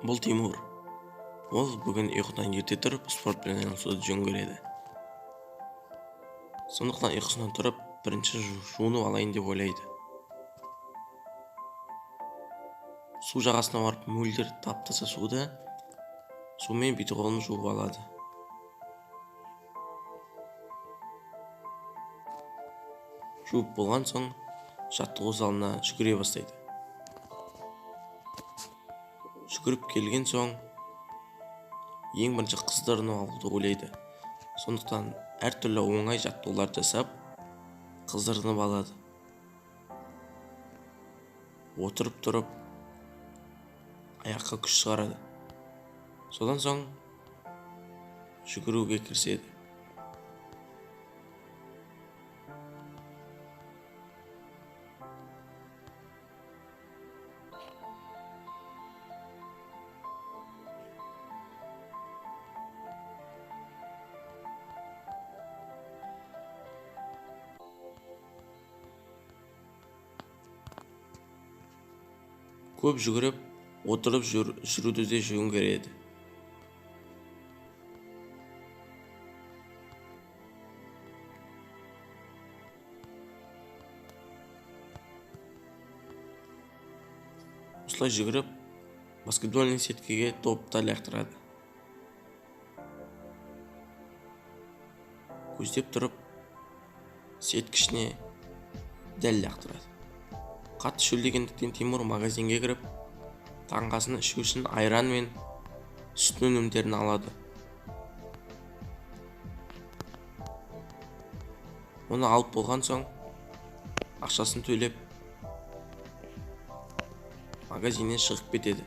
Бұл Тимур. Ол бүгін ұйқыдан ерте тұрып, спортпен айналысуды жөн көреді. Сондықтан ұйқысынан тұрып, бірінші жуынып алайын деп ойлайды. Су жағасына барып, мөлдір тап-таза сумен беті-қолын жуып алады. Жуып болған соң, жаттығу залына жүгіре бастайды. Жүгіріп келген соң, ең бірінші қыздарын алуды ойлайды. Сондықтан әртүрлі оңай жаттығулар жасап, қыздырынып алады. Отырып тұрып, аяққа күш шығарады. Содан соң жүгіруге кіріседі. Көп жүгіріп, отырып жүруді де жөн көреді. Осылай жүгіріп, баскетбольный сеткеге топты лақтырады. Көздеп тұрып, сеткішіне дәл лақтырады. Қатты шөлдегендіктен Тимур магазинге кіріп, таңғасын ішу үшін айран мен сүт өнімдерін алады. Оны алып болған соң, ақшасын төлеп, магазиннен шығып кетеді.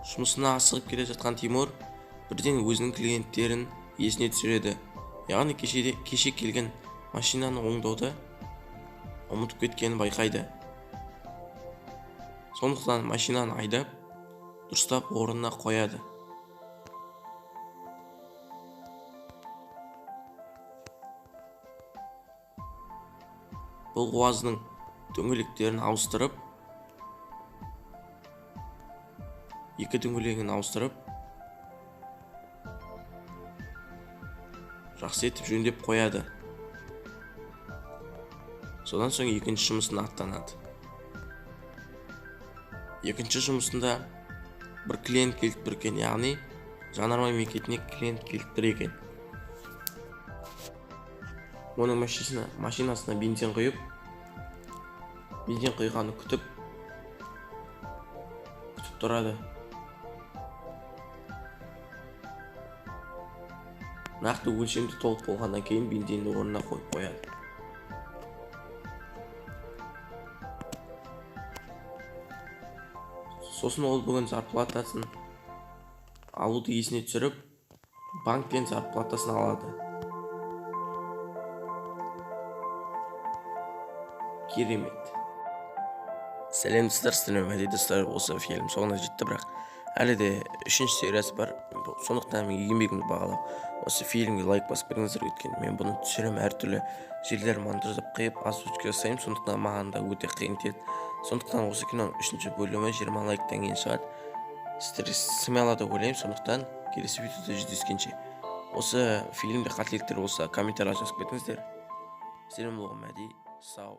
Жұмысына асығып келе жатқан Тимур бірден өзінің клиенттерін есіне түсіреді. Яғни кеше келген машинаны оңдауды ұмытып кеткенін байқайды. Сондықтан машинаны айдап, дұрыстап орнына қояды. Бұл УАЗның дөңгелектерін ауыстырып, екі дөңгелегін ауыстырып, жақсы етіп жөндеп қояды. Содан соң екінші жұмысына аттанады. Екінші жұмысында бір клиент келіп тұр екен, яғни жанармай бекетіне клиент келіп тұр екен. Оның машинасына бензин құйып, бензин құйғаны күтіп тұрады. Нақты өлшемді толып болғаннан кейін бензинді орнына қойып қояды. Сосын ол бүгін зарплатасын алуды есіне түсіріп, банктен зарплатасын алады. Керемет. Сәлем достар, достар, осы фильм соңына жетті, бірақ әлі де 3-ші сериясы бар. Сондықтан мен еңбегімді бағалап, осы фильмге лайк басып беріңіздер, өйткені мен бұны түсірем, әртүрлі жерлер монтаждап қойып, озвучка жасаймын, сондықтан маған да өте қиын тиеді. Сондықтан осы киноның 3-ші бөлімі 20 лайктан кейін шығады. Сіздер сыймай алады деп ойлаймын, сондықтан келесі видеода жүздескенше. Осы фильмде қателіктер болса, комментария жазып кетіңіздер. Сәлем болған мәди, сау.